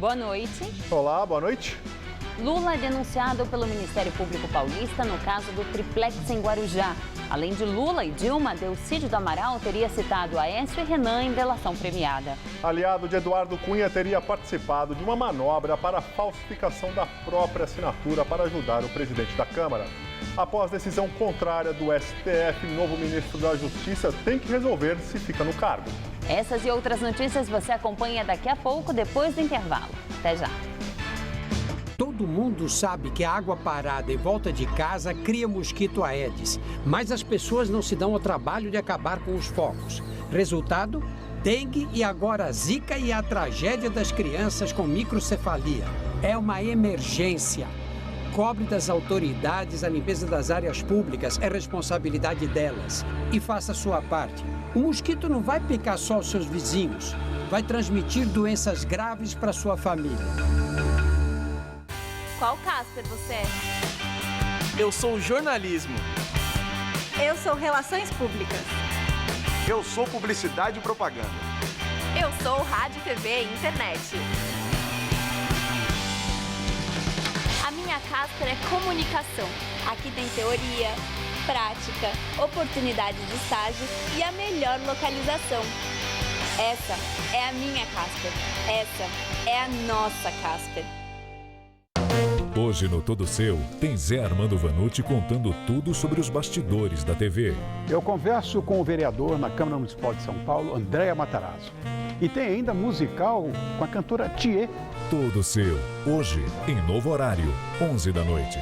boa noite. Olá, boa noite. Lula é denunciado pelo Ministério Público Paulista no caso do triplex em Guarujá. Além de Lula e Dilma, Delcídio do Amaral teria citado Aécio e Renan em delação premiada. Aliado de Eduardo Cunha teria participado de uma manobra para a falsificação da própria assinatura para ajudar o presidente da Câmara. Após decisão contrária do STF, novo ministro da Justiça tem que resolver se fica no cargo. Essas e outras notícias você acompanha daqui a pouco, depois do intervalo. Até já. Todo mundo sabe que a água parada em volta de casa cria mosquito Aedes, mas as pessoas não se dão ao trabalho de acabar com os focos. Resultado? Dengue e agora Zika e a tragédia das crianças com microcefalia. É uma emergência. Cobre das autoridades a limpeza das áreas públicas, é responsabilidade delas. E faça a sua parte. O mosquito não vai picar só os seus vizinhos, vai transmitir doenças graves para sua família. Qual Casper você é? Eu sou jornalismo. Eu sou relações públicas. Eu sou publicidade e propaganda. Eu sou rádio, TV e internet. A minha Casper é comunicação. Aqui tem teoria, prática, oportunidade de estágio e a melhor localização. Essa é a minha Casper. Essa é a nossa Casper. Hoje no Todo Seu, tem Zé Armando Vanucci contando tudo sobre os bastidores da TV. Eu converso com o vereador na Câmara Municipal de São Paulo, Andréa Matarazzo. E tem ainda musical com a cantora Thier. Todo Seu, hoje, em novo horário, 11 da noite.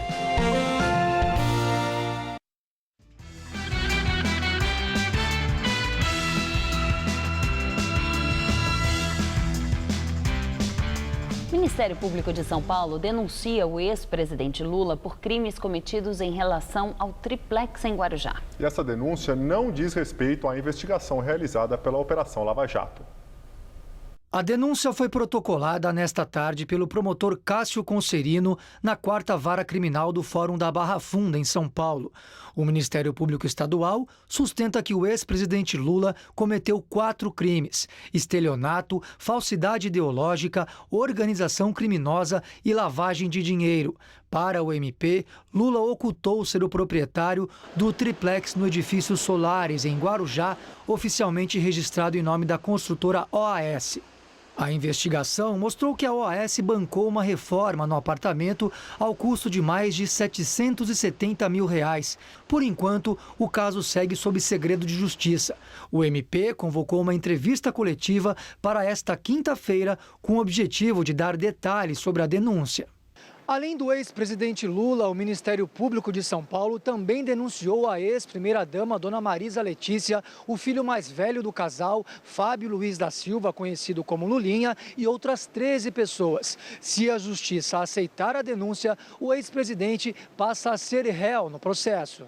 O Ministério Público de São Paulo denuncia o ex-presidente Lula por crimes cometidos em relação ao triplex em Guarujá. E essa denúncia não diz respeito à investigação realizada pela Operação Lava Jato. A denúncia foi protocolada nesta tarde pelo promotor Cássio Concerino na 4ª Vara Criminal do Fórum da Barra Funda, em São Paulo. O Ministério Público Estadual sustenta que o ex-presidente Lula cometeu 4 crimes: estelionato, falsidade ideológica, organização criminosa e lavagem de dinheiro. Para o MP, Lula ocultou ser o proprietário do triplex no edifício Solares, em Guarujá, oficialmente registrado em nome da construtora OAS. A investigação mostrou que a OAS bancou uma reforma no apartamento ao custo de mais de R$ 770 mil. Por enquanto, o caso segue sob segredo de justiça. O MP convocou uma entrevista coletiva para esta quinta-feira com o objetivo de dar detalhes sobre a denúncia. Além do ex-presidente Lula, o Ministério Público de São Paulo também denunciou a ex-primeira-dama, dona Marisa Letícia, o filho mais velho do casal, Fábio Luiz da Silva, conhecido como Lulinha, e outras 13 pessoas. Se a justiça aceitar a denúncia, o ex-presidente passa a ser réu no processo.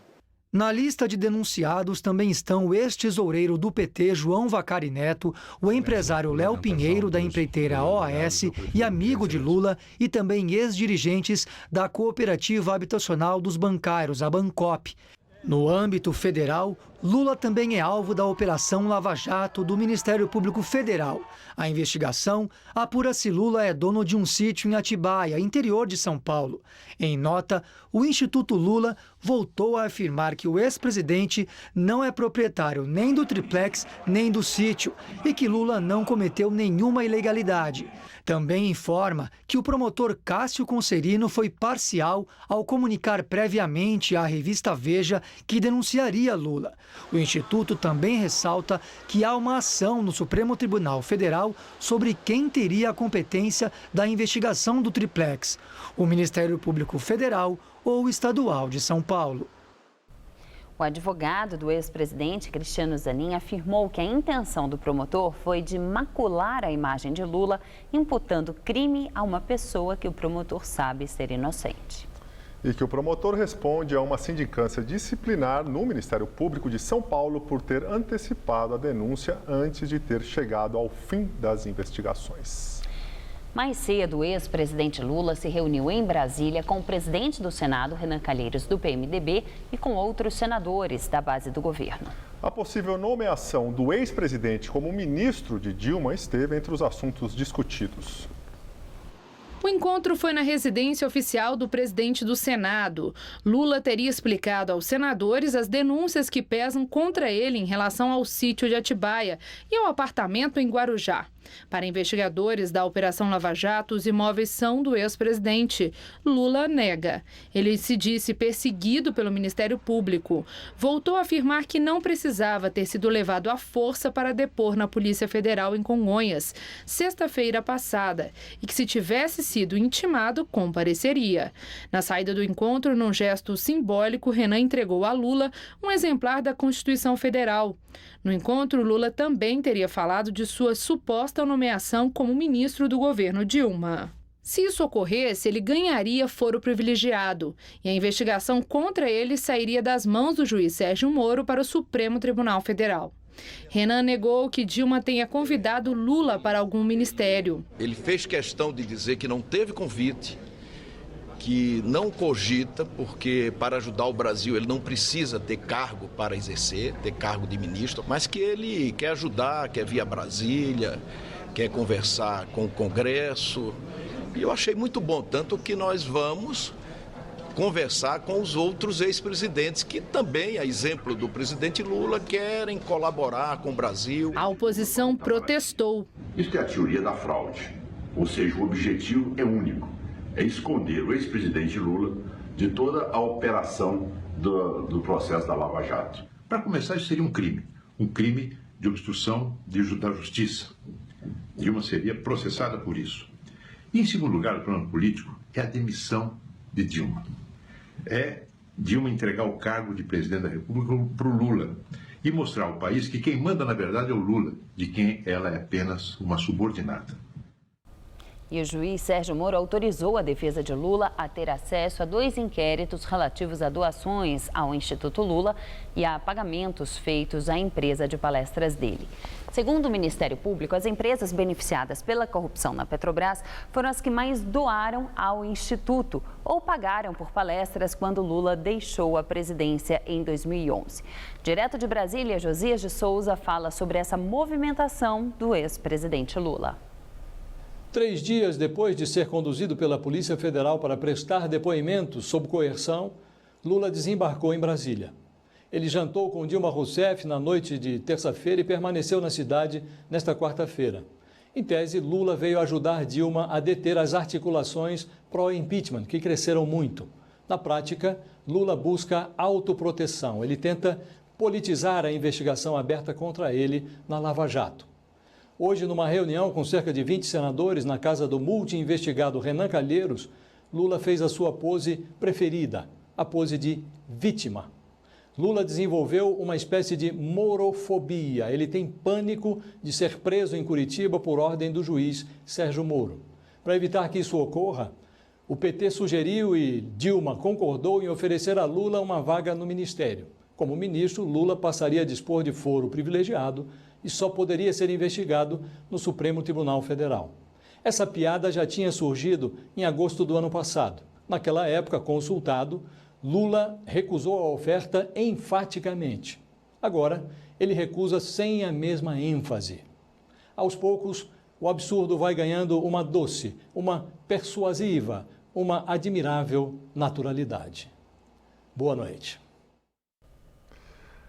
Na lista de denunciados também estão o ex-tesoureiro do PT, João Vacari Neto, o empresário Léo Pinheiro, da empreiteira OAS e amigo de Lula, e também ex-dirigentes da Cooperativa Habitacional dos Bancários, a Bancop. No âmbito federal, Lula também é alvo da Operação Lava Jato do Ministério Público Federal. A investigação apura se Lula é dono de um sítio em Atibaia, interior de São Paulo. Em nota, o Instituto Lula voltou a afirmar que o ex-presidente não é proprietário nem do triplex nem do sítio e que Lula não cometeu nenhuma ilegalidade. Também informa que o promotor Cássio Concerino foi parcial ao comunicar previamente à revista Veja que denunciaria Lula. O Instituto também ressalta que há uma ação no Supremo Tribunal Federal sobre quem teria a competência da investigação do triplex: o Ministério Público Federal ou o Estadual de São Paulo. O advogado do ex-presidente, Cristiano Zanin, afirmou que a intenção do promotor foi de macular a imagem de Lula, imputando crime a uma pessoa que o promotor sabe ser inocente. E que o promotor responde a uma sindicância disciplinar no Ministério Público de São Paulo por ter antecipado a denúncia antes de ter chegado ao fim das investigações. Mais cedo, o ex-presidente Lula se reuniu em Brasília com o presidente do Senado, Renan Calheiros, do PMDB, e com outros senadores da base do governo. A possível nomeação do ex-presidente como ministro de Dilma esteve entre os assuntos discutidos. O encontro foi na residência oficial do presidente do Senado. Lula teria explicado aos senadores as denúncias que pesam contra ele em relação ao sítio de Atibaia e ao apartamento em Guarujá. Para investigadores da Operação Lava Jato, os imóveis são do ex-presidente. Lula nega. Ele se disse perseguido pelo Ministério Público. Voltou a afirmar que não precisava ter sido levado à força para depor na Polícia Federal em Congonhas, sexta-feira passada, e que se tivesse sido intimado, compareceria. Na saída do encontro, num gesto simbólico, Renan entregou a Lula um exemplar da Constituição Federal. No encontro, Lula também teria falado de sua suposta nomeação como ministro do governo Dilma. Se isso ocorresse, ele ganharia foro privilegiado e a investigação contra ele sairia das mãos do juiz Sérgio Moro para o Supremo Tribunal Federal. Renan negou que Dilma tenha convidado Lula para algum ministério. Ele fez questão de dizer que não teve convite, que não cogita, porque para ajudar o Brasil ele não precisa ter cargo para exercer, ter cargo de ministro, mas que ele quer ajudar, quer vir a Brasília, quer conversar com o Congresso. E eu achei muito bom, tanto que nós vamos conversar com os outros ex-presidentes que também, a exemplo do presidente Lula, querem colaborar com o Brasil. A oposição protestou. Isso é a teoria da fraude, ou seja, o objetivo é único. É esconder o ex-presidente Lula de toda a operação do processo da Lava Jato. Para começar, isso seria um crime de obstrução da justiça. Dilma seria processada por isso. E, em segundo lugar, o plano político é a demissão de Dilma. É Dilma entregar o cargo de presidente da República para o Lula e mostrar ao país que quem manda, na verdade, é o Lula, de quem ela é apenas uma subordinada. E o juiz Sérgio Moro autorizou a defesa de Lula a ter acesso a 2 inquéritos relativos a doações ao Instituto Lula e a pagamentos feitos à empresa de palestras dele. Segundo o Ministério Público, as empresas beneficiadas pela corrupção na Petrobras foram as que mais doaram ao Instituto ou pagaram por palestras quando Lula deixou a presidência em 2011. Direto de Brasília, Josias de Souza fala sobre essa movimentação do ex-presidente Lula. 3 dias depois de ser conduzido pela Polícia Federal para prestar depoimentos sob coerção, Lula desembarcou em Brasília. Ele jantou com Dilma Rousseff na noite de terça-feira e permaneceu na cidade nesta quarta-feira. Em tese, Lula veio ajudar Dilma a deter as articulações pró-impeachment, que cresceram muito. Na prática, Lula busca autoproteção. Ele tenta politizar a investigação aberta contra ele na Lava Jato. Hoje, numa reunião com cerca de 20 senadores na casa do multi-investigado Renan Calheiros, Lula fez a sua pose preferida, a pose de vítima. Lula desenvolveu uma espécie de morofobia. Ele tem pânico de ser preso em Curitiba por ordem do juiz Sérgio Moro. Para evitar que isso ocorra, o PT sugeriu e Dilma concordou em oferecer a Lula uma vaga no ministério. Como ministro, Lula passaria a dispor de foro privilegiado e só poderia ser investigado no Supremo Tribunal Federal. Essa piada já tinha surgido em agosto do ano passado. Naquela época, consultado, Lula recusou a oferta enfaticamente. Agora, ele recusa sem a mesma ênfase. Aos poucos, o absurdo vai ganhando uma doce, uma persuasiva, uma admirável naturalidade. Boa noite.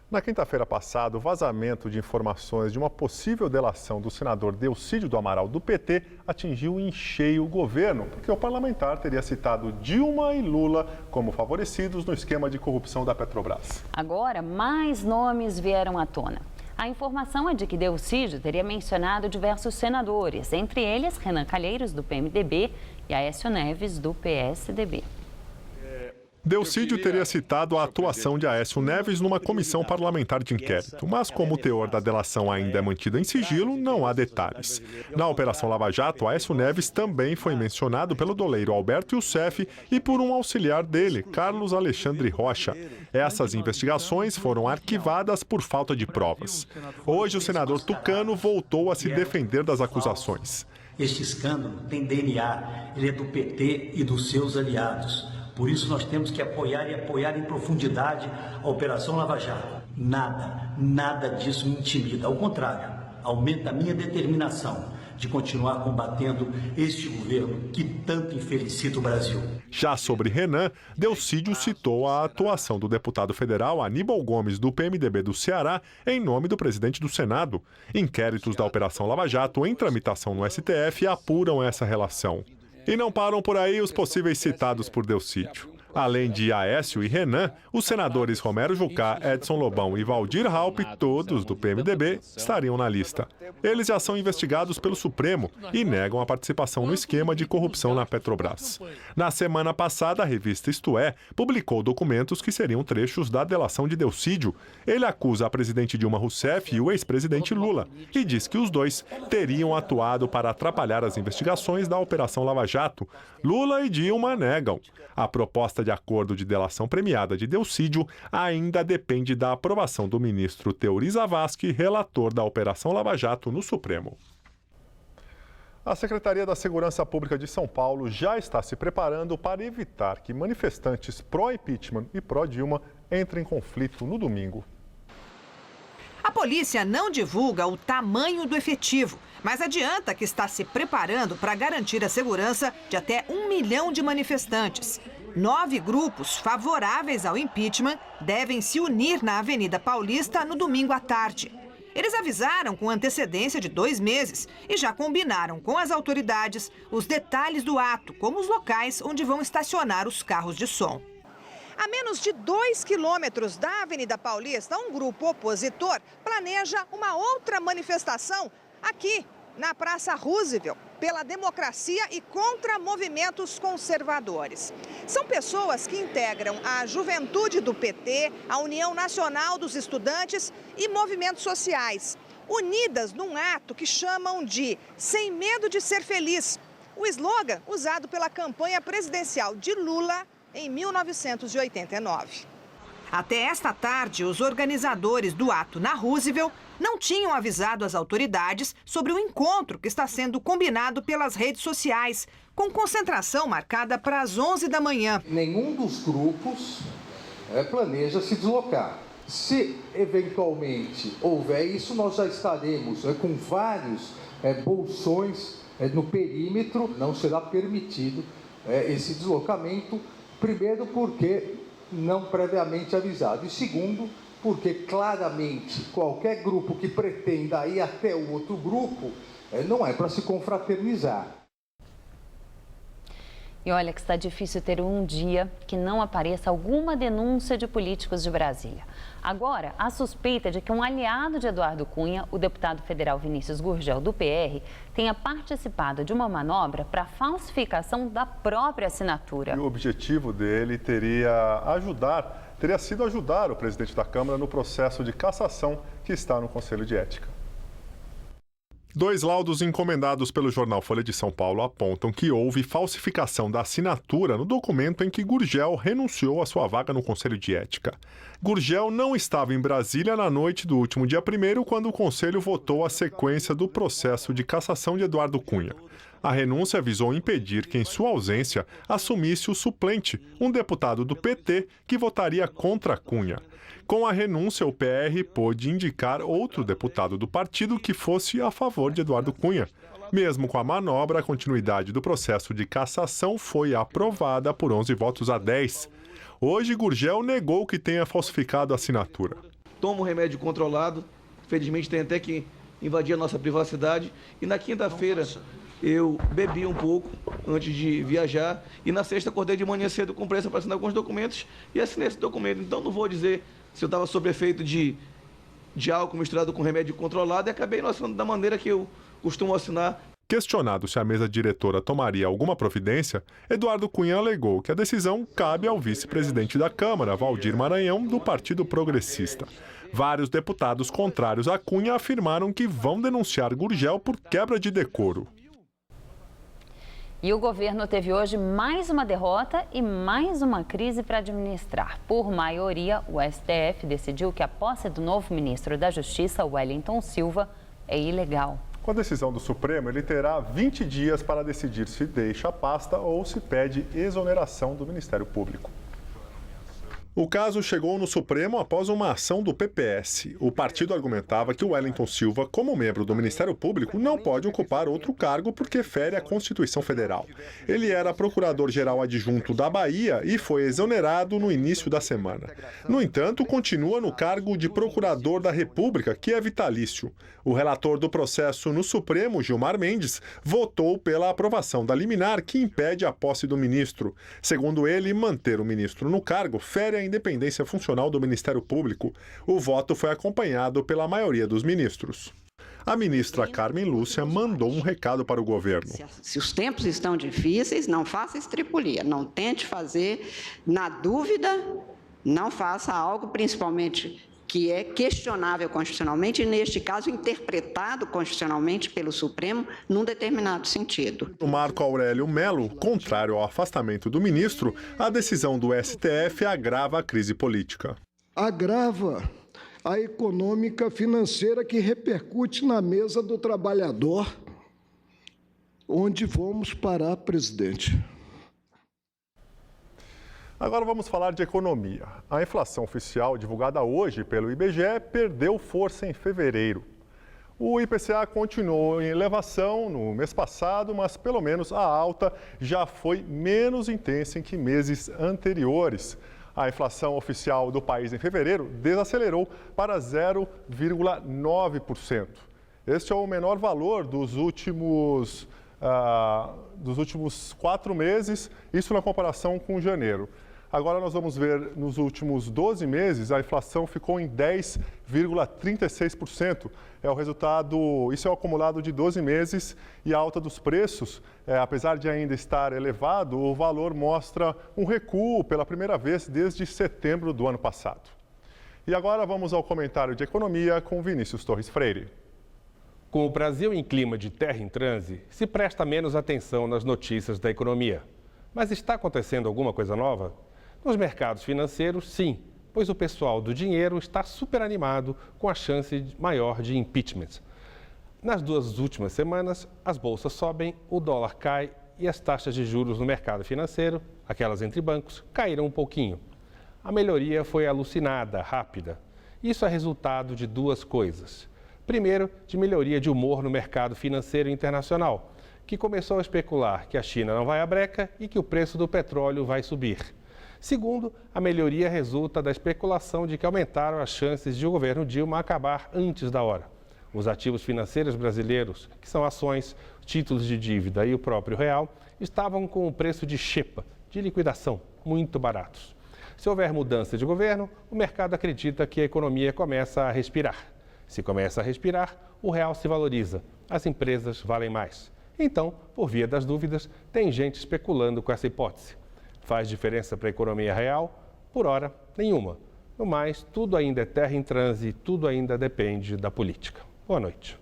Na quinta-feira passada, o vazamento de informações de uma possível delação do senador Delcídio do Amaral, do PT, atingiu em cheio o governo, porque o parlamentar teria citado Dilma e Lula como favorecidos no esquema de corrupção da Petrobras. Agora, mais nomes vieram à tona. A informação é de que Delcídio teria mencionado diversos senadores, entre eles Renan Calheiros, do PMDB, e Aécio Neves, do PSDB. Delcídio teria citado a atuação de Aécio Neves numa comissão parlamentar de inquérito, mas como o teor da delação ainda é mantido em sigilo, não há detalhes. Na Operação Lava Jato, Aécio Neves também foi mencionado pelo doleiro Alberto Youssef e por um auxiliar dele, Carlos Alexandre Rocha. Essas investigações foram arquivadas por falta de provas. Hoje, o senador tucano voltou a se defender das acusações. Este escândalo tem DNA, ele é do PT e dos seus aliados. Por isso nós temos que apoiar em profundidade a Operação Lava Jato. Nada disso me intimida. Ao contrário, aumenta a minha determinação de continuar combatendo este governo que tanto infelicita o Brasil. Já sobre Renan, Delcídio citou a atuação do deputado federal Aníbal Gomes, do PMDB do Ceará, em nome do presidente do Senado. Inquéritos da Operação Lava Jato em tramitação no STF apuram essa relação. E não param por aí os possíveis citados por Delcídio. Além de Aécio e Renan, os senadores Romero Jucá, Edson Lobão e Valdir Raupp, todos do PMDB, estariam na lista. Eles já são investigados pelo Supremo e negam a participação no esquema de corrupção na Petrobras. Na semana passada, a revista Isto É publicou documentos que seriam trechos da delação de Delcídio. Ele acusa a presidente Dilma Rousseff e o ex-presidente Lula e diz que os dois teriam atuado para atrapalhar as investigações da Operação Lava Jato. Lula e Dilma negam. A proposta de acordo de delação premiada de Delcídio ainda depende da aprovação do ministro Teori Zavascki, relator da Operação Lava Jato no Supremo. A Secretaria da Segurança Pública de São Paulo já está se preparando para evitar que manifestantes pró-impeachment e pró-Dilma entrem em conflito no domingo. A polícia não divulga o tamanho do efetivo, mas adianta que está se preparando para garantir a segurança de até 1 milhão de manifestantes. 9 grupos favoráveis ao impeachment devem se unir na Avenida Paulista no domingo à tarde. Eles avisaram com antecedência de 2 meses e já combinaram com as autoridades os detalhes do ato, como os locais onde vão estacionar os carros de som. A menos de 2 quilômetros da Avenida Paulista, um grupo opositor planeja uma outra manifestação aqui, na Praça Roosevelt, pela democracia e contra movimentos conservadores. São pessoas que integram a juventude do PT, a União Nacional dos Estudantes e movimentos sociais, unidas num ato que chamam de Sem Medo de Ser Feliz, o slogan usado pela campanha presidencial de Lula em 1989. Até esta tarde, os organizadores do ato na Roosevelt não tinham avisado as autoridades sobre o encontro que está sendo combinado pelas redes sociais, com concentração marcada para as 11 da manhã. Nenhum dos grupos planeja se deslocar. Se eventualmente houver isso, nós já estaremos com vários bolsões no perímetro. Não será permitido esse deslocamento, primeiro porque não previamente avisado, e segundo, porque claramente qualquer grupo que pretenda ir até o outro grupo não é para se confraternizar. E olha que está difícil ter um dia que não apareça alguma denúncia de políticos de Brasília. Agora, a suspeita de que um aliado de Eduardo Cunha, o deputado federal Vinícius Gurgel, do PR, tenha participado de uma manobra para falsificação da própria assinatura. E o objetivo dele teria sido ajudar o presidente da Câmara no processo de cassação que está no Conselho de Ética. 2 laudos encomendados pelo jornal Folha de São Paulo apontam que houve falsificação da assinatura no documento em que Gurgel renunciou à sua vaga no Conselho de Ética. Gurgel não estava em Brasília na noite do último dia 1º, quando o Conselho votou a sequência do processo de cassação de Eduardo Cunha. A renúncia visou impedir que, em sua ausência, assumisse o suplente, um deputado do PT que votaria contra Cunha. Com a renúncia, o PR pôde indicar outro deputado do partido que fosse a favor de Eduardo Cunha. Mesmo com a manobra, a continuidade do processo de cassação foi aprovada por 11 votos a 10. Hoje, Gurgel negou que tenha falsificado a assinatura. Tomo remédio controlado, felizmente tem até que invadir a nossa privacidade. E na quinta-feira eu bebi um pouco antes de viajar e na sexta acordei de manhã cedo com pressa para assinar alguns documentos e assinei esse documento. Então não vou dizer se eu estava sob efeito de álcool misturado com remédio controlado e acabei não assinando da maneira que eu costumo assinar. Questionado se a mesa diretora tomaria alguma providência, Eduardo Cunha alegou que a decisão cabe ao vice-presidente da Câmara, Valdir Maranhão, do Partido Progressista. Vários deputados contrários a Cunha afirmaram que vão denunciar Gurgel por quebra de decoro. E o governo teve hoje mais uma derrota e mais uma crise para administrar. Por maioria, o STF decidiu que a posse do novo ministro da Justiça, Wellington Silva, é ilegal. Com a decisão do Supremo, ele terá 20 dias para decidir se deixa a pasta ou se pede exoneração do Ministério Público. O caso chegou no Supremo após uma ação do PPS. O partido argumentava que o Wellington Silva, como membro do Ministério Público, não pode ocupar outro cargo porque fere a Constituição Federal. Ele era procurador-geral adjunto da Bahia e foi exonerado no início da semana. No entanto, continua no cargo de procurador da República, que é vitalício. O relator do processo no Supremo, Gilmar Mendes, votou pela aprovação da liminar que impede a posse do ministro. Segundo ele, manter o ministro no cargo fere a independência funcional do Ministério Público. O voto foi acompanhado pela maioria dos ministros. A ministra Carmen Lúcia mandou um recado para o governo. Se os tempos estão difíceis, não faça estripulia, não tente fazer, na dúvida, não faça algo principalmente que é questionável constitucionalmente e, neste caso, interpretado constitucionalmente pelo Supremo num determinado sentido. O Marco Aurélio Melo, contrário ao afastamento do ministro, a decisão do STF agrava a crise política. Agrava a econômica financeira que repercute na mesa do trabalhador. Onde vamos parar, presidente? Agora vamos falar de economia. A inflação oficial divulgada hoje pelo IBGE perdeu força em fevereiro. O IPCA continuou em elevação no mês passado, mas pelo menos a alta já foi menos intensa em que meses anteriores. A inflação oficial do país em fevereiro desacelerou para 0,9%. Este é o menor valor dos últimos 4 meses, isso na comparação com janeiro. Agora nós vamos ver, nos últimos 12 meses, a inflação ficou em 10,36%. É o resultado, isso é o acumulado de 12 meses e a alta dos preços, apesar de ainda estar elevado, o valor mostra um recuo pela primeira vez desde setembro do ano passado. E agora vamos ao comentário de economia com Vinícius Torres Freire. Com o Brasil em clima de terra em transe, se presta menos atenção nas notícias da economia. Mas está acontecendo alguma coisa nova? Nos mercados financeiros, sim, pois o pessoal do dinheiro está super animado com a chance maior de impeachment. Nas 2 últimas semanas, as bolsas sobem, o dólar cai e as taxas de juros no mercado financeiro, aquelas entre bancos, caíram um pouquinho. A melhoria foi alucinada, rápida. Isso é resultado de 2 coisas. Primeiro, de melhoria de humor no mercado financeiro internacional, que começou a especular que a China não vai à breca e que o preço do petróleo vai subir. Segundo, a melhoria resulta da especulação de que aumentaram as chances de o governo Dilma acabar antes da hora. Os ativos financeiros brasileiros, que são ações, títulos de dívida e o próprio real, estavam com o preço de xepa, de liquidação, muito baratos. Se houver mudança de governo, o mercado acredita que a economia começa a respirar. Se começa a respirar, o real se valoriza, as empresas valem mais. Então, por via das dúvidas, tem gente especulando com essa hipótese. Faz diferença para a economia real? Por hora, nenhuma. No mais, tudo ainda é terra em transe, tudo ainda depende da política. Boa noite.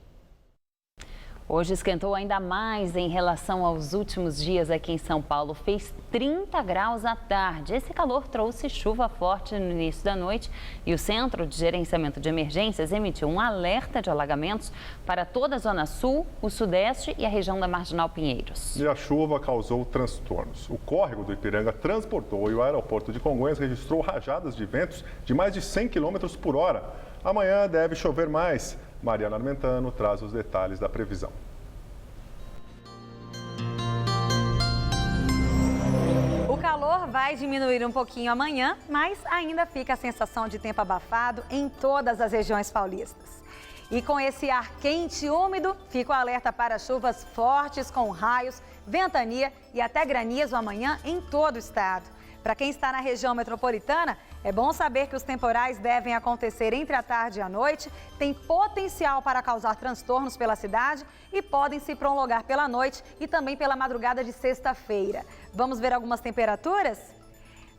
Hoje esquentou ainda mais em relação aos últimos dias aqui em São Paulo. Fez 30 graus à tarde. Esse calor trouxe chuva forte no início da noite e o Centro de Gerenciamento de Emergências emitiu um alerta de alagamentos para toda a Zona Sul, o Sudeste e a região da Marginal Pinheiros. E a chuva causou transtornos. O córrego do Ipiranga transbordou e o aeroporto de Congonhas registrou rajadas de ventos de mais de 100 km por hora. Amanhã deve chover mais. Mariana Armentano traz os detalhes da previsão. O calor vai diminuir um pouquinho amanhã, mas ainda fica a sensação de tempo abafado em todas as regiões paulistas. E com esse ar quente e úmido, fica o alerta para chuvas fortes com raios, ventania e até granizo amanhã em todo o estado. Para quem está na região metropolitana, é bom saber que os temporais devem acontecer entre a tarde e a noite, têm potencial para causar transtornos pela cidade e podem se prolongar pela noite e também pela madrugada de sexta-feira. Vamos ver algumas temperaturas?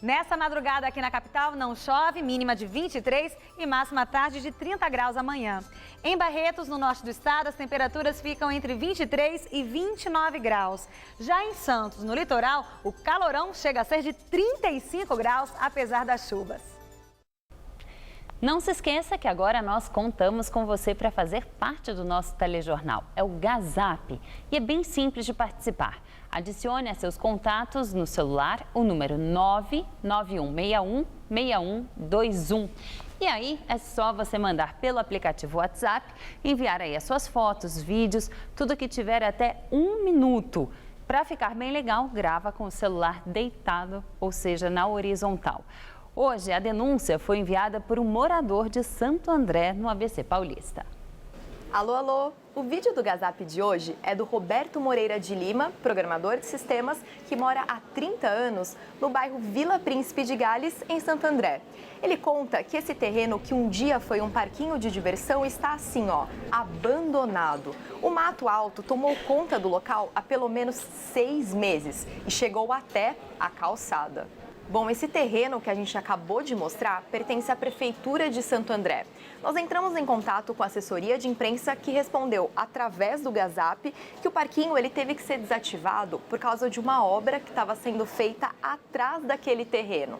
Nessa madrugada aqui na capital não chove, mínima de 23 e máxima à tarde de 30 graus amanhã. Em Barretos, no norte do estado, as temperaturas ficam entre 23 e 29 graus. Já em Santos, no litoral, o calorão chega a ser de 35 graus, apesar das chuvas. Não se esqueça que agora nós contamos com você para fazer parte do nosso telejornal. É o Gazap e é bem simples de participar. Adicione a seus contatos no celular o número 991616121. E aí é só você mandar pelo aplicativo WhatsApp, enviar aí as suas fotos, vídeos, tudo que tiver até 1 minuto. Para ficar bem legal, grava com o celular deitado, ou seja, na horizontal. Hoje, a denúncia foi enviada por um morador de Santo André, no ABC Paulista. Alô, alô! O vídeo do Gazap de hoje é do Roberto Moreira de Lima, programador de sistemas, que mora há 30 anos no bairro Vila Príncipe de Gales, em Santo André. Ele conta que esse terreno, que um dia foi um parquinho de diversão, está assim, ó, abandonado. O mato alto tomou conta do local há pelo menos 6 meses e chegou até a calçada. Bom, esse terreno que a gente acabou de mostrar pertence à Prefeitura de Santo André. Nós entramos em contato com a assessoria de imprensa, que respondeu através do Gazap que o parquinho ele teve que ser desativado por causa de uma obra que estava sendo feita atrás daquele terreno.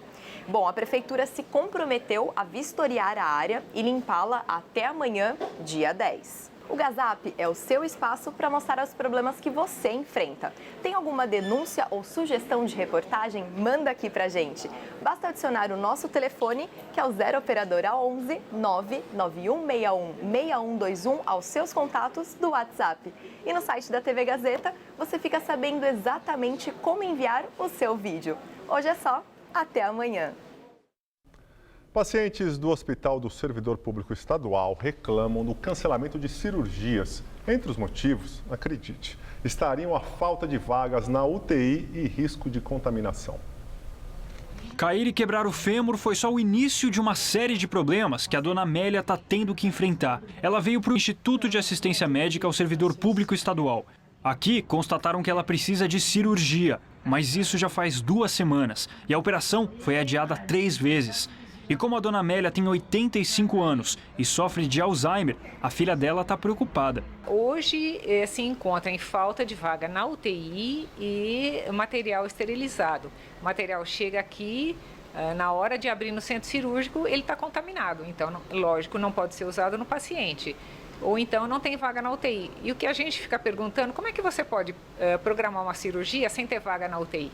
Bom, a Prefeitura se comprometeu a vistoriar a área e limpá-la até amanhã, dia 10. O Gazap é o seu espaço para mostrar os problemas que você enfrenta. Tem alguma denúncia ou sugestão de reportagem? Manda aqui pra gente. Basta adicionar o nosso telefone, que é o 0 operadora 11 99161 6121 aos seus contatos do WhatsApp. E no site da TV Gazeta, você fica sabendo exatamente como enviar o seu vídeo. Hoje é só, até amanhã. Pacientes do Hospital do Servidor Público Estadual reclamam do cancelamento de cirurgias. Entre os motivos, acredite, estariam a falta de vagas na UTI e risco de contaminação. Cair e quebrar o fêmur foi só o início de uma série de problemas que a dona Amélia está tendo que enfrentar. Ela veio para o Instituto de Assistência Médica ao Servidor Público Estadual. Aqui constataram que ela precisa de cirurgia, mas isso já faz 2 semanas e a operação foi adiada 3 vezes. E como a dona Amélia tem 85 anos e sofre de Alzheimer, a filha dela está preocupada. Hoje se encontra em falta de vaga na UTI e material esterilizado. O material chega aqui, na hora de abrir no centro cirúrgico, ele está contaminado. Então, lógico, não pode ser usado no paciente. Ou então não tem vaga na UTI. E o que a gente fica perguntando, como é que você pode programar uma cirurgia sem ter vaga na UTI?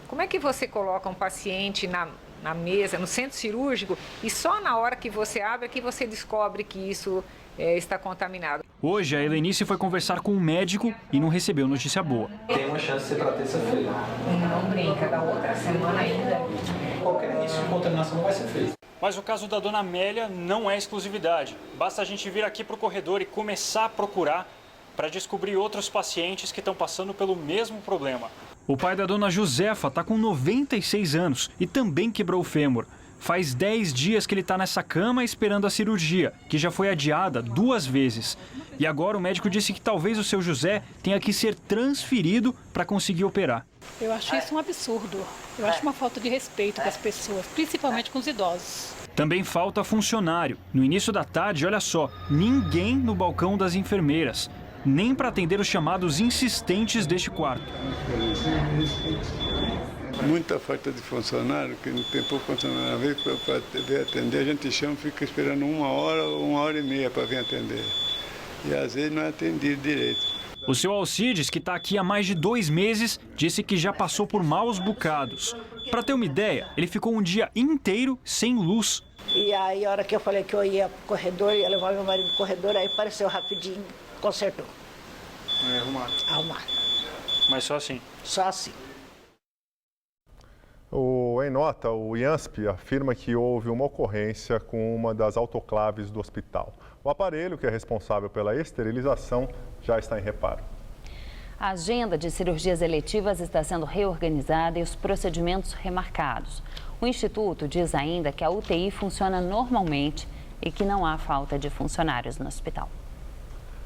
Como é que você coloca um paciente na mesa, no centro cirúrgico, e só na hora que você abre é que você descobre que isso está contaminado? Hoje, a Helenice foi conversar com um médico e não recebeu notícia boa. Tem uma chance de ser para terça-feira. Não brinca, da outra semana ainda. Qualquer início de contaminação vai ser feito. Mas o caso da dona Amélia não é exclusividade. Basta a gente vir aqui para o corredor e começar a procurar para descobrir outros pacientes que estão passando pelo mesmo problema. O pai da dona Josefa está com 96 anos e também quebrou o fêmur. Faz 10 dias que ele está nessa cama esperando a cirurgia, que já foi adiada 2 vezes. E agora o médico disse que talvez o seu José tenha que ser transferido para conseguir operar. Eu acho isso um absurdo. Eu acho uma falta de respeito com as pessoas, principalmente com os idosos. Também falta funcionário. No início da tarde, olha só, ninguém no balcão das enfermeiras. Nem para atender os chamados insistentes deste quarto. Muita falta de funcionário, que não tem pouco funcionário. Às vezes, para atender, a gente chama, fica esperando 1 hora ou 1h30 para vir atender. E às vezes não é atendido direito. O seu Alcides, que está aqui há mais de 2 meses, disse que já passou por maus bocados. Para ter uma ideia, ele ficou um dia inteiro sem luz. E aí, a hora que eu falei que eu ia pro corredor, ia levar meu marido pro corredor, aí apareceu rapidinho. Consertou. Arrumar. Mas só assim? Só assim. Em nota, o IANSP afirma que houve uma ocorrência com uma das autoclaves do hospital. O aparelho, que é responsável pela esterilização, já está em reparo. A agenda de cirurgias eletivas está sendo reorganizada e os procedimentos remarcados. O Instituto diz ainda que a UTI funciona normalmente e que não há falta de funcionários no hospital.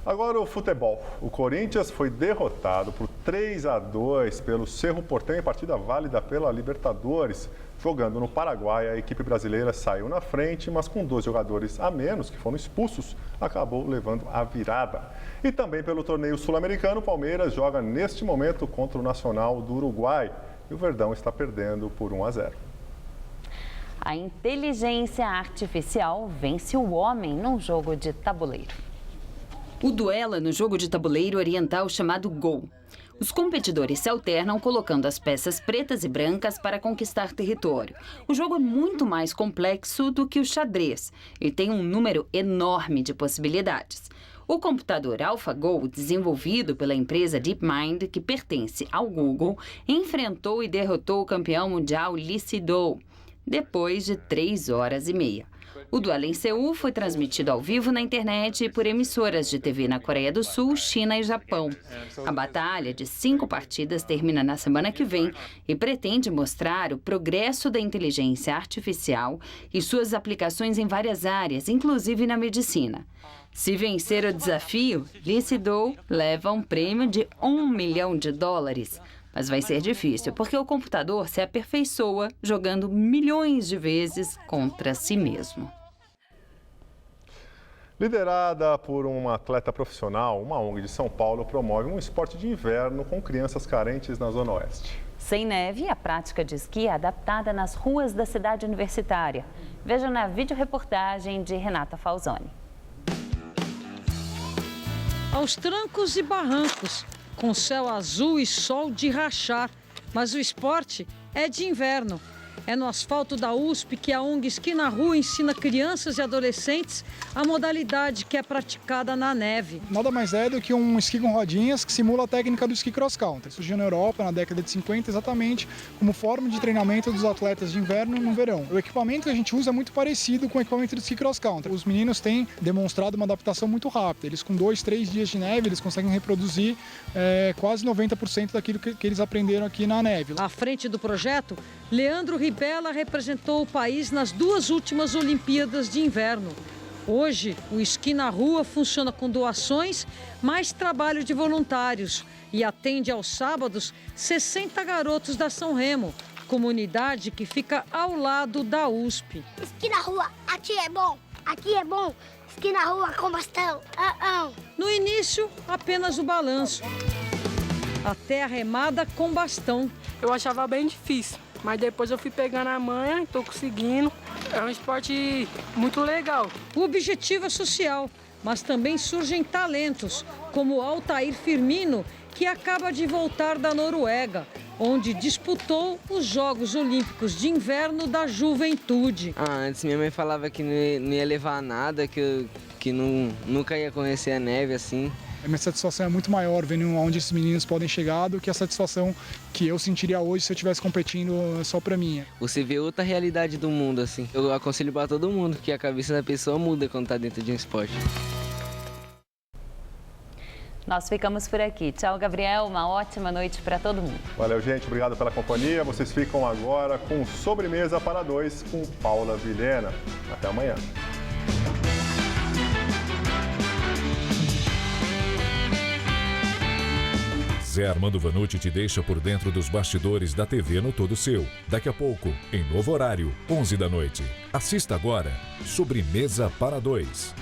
Agora o futebol. O Corinthians foi derrotado por 3-2 pelo Cerro Porteño em partida válida pela Libertadores. Jogando no Paraguai, a equipe brasileira saiu na frente, mas com 2 jogadores a menos que foram expulsos, acabou levando a virada. E também pelo torneio sul-americano, o Palmeiras joga neste momento contra o Nacional do Uruguai. E o Verdão está perdendo por 1-0. A inteligência artificial vence o homem num jogo de tabuleiro. O duelo é no jogo de tabuleiro oriental chamado Go. Os competidores se alternam colocando as peças pretas e brancas para conquistar território. O jogo é muito mais complexo do que o xadrez e tem um número enorme de possibilidades. O computador AlphaGo, desenvolvido pela empresa DeepMind, que pertence ao Google, enfrentou e derrotou o campeão mundial Lee Sedol, depois de 3 horas e meia. O duelo em Seul foi transmitido ao vivo na internet e por emissoras de TV na Coreia do Sul, China e Japão. A batalha de 5 partidas termina na semana que vem e pretende mostrar o progresso da inteligência artificial e suas aplicações em várias áreas, inclusive na medicina. Se vencer o desafio, Lee Sedol leva um prêmio de $1 milhão. Mas vai ser difícil, porque o computador se aperfeiçoa jogando milhões de vezes contra si mesmo. Liderada por uma atleta profissional, uma ONG de São Paulo promove um esporte de inverno com crianças carentes na Zona Oeste. Sem neve, a prática de esqui é adaptada nas ruas da cidade universitária. Veja na videoreportagem de Renata Falzoni. Aos trancos e barrancos, com céu azul e sol de rachar. Mas o esporte é de inverno. É no asfalto da USP que a ONG Esqui na Rua ensina crianças e adolescentes a modalidade que é praticada na neve. Nada mais é do que um esqui com rodinhas que simula a técnica do esqui cross-country. Surgiu na Europa na década de 50 exatamente como forma de treinamento dos atletas de inverno no verão. O equipamento que a gente usa é muito parecido com o equipamento do esqui cross-country. Os meninos têm demonstrado uma adaptação muito rápida. Eles com 2, 3 dias de neve, eles conseguem reproduzir quase 90% daquilo que eles aprenderam aqui na neve. À frente do projeto, Leandro Ribella representou o país nas 2 últimas Olimpíadas de Inverno. Hoje, o esqui na rua funciona com doações, mais trabalho de voluntários e atende aos sábados 60 garotos da São Remo, comunidade que fica ao lado da USP. Esqui na rua, aqui é bom, aqui é bom. Esqui na rua com bastão. No início, apenas o balanço, até a remada com bastão. Eu achava bem difícil. Mas depois eu fui pegando a manha e tô conseguindo. É um esporte muito legal. O objetivo é social, mas também surgem talentos, como Altair Firmino, que acaba de voltar da Noruega, onde disputou os Jogos Olímpicos de Inverno da Juventude. Antes minha mãe falava que não ia levar nada, que nunca ia conhecer a neve assim. A minha satisfação é muito maior vendo onde esses meninos podem chegar do que a satisfação que eu sentiria hoje se eu estivesse competindo só pra mim. Você vê outra realidade do mundo, assim. Eu aconselho para todo mundo que a cabeça da pessoa muda quando tá dentro de um esporte. Nós ficamos por aqui. Tchau, Gabriel. Uma ótima noite para todo mundo. Valeu, gente. Obrigado pela companhia. Vocês ficam agora com Sobremesa para 2 com Paula Vilhena. Até amanhã. Zé Armando Vanucci te deixa por dentro dos bastidores da TV no Todo Seu. Daqui a pouco, em novo horário, 11 da noite. Assista agora, Sobremesa para 2.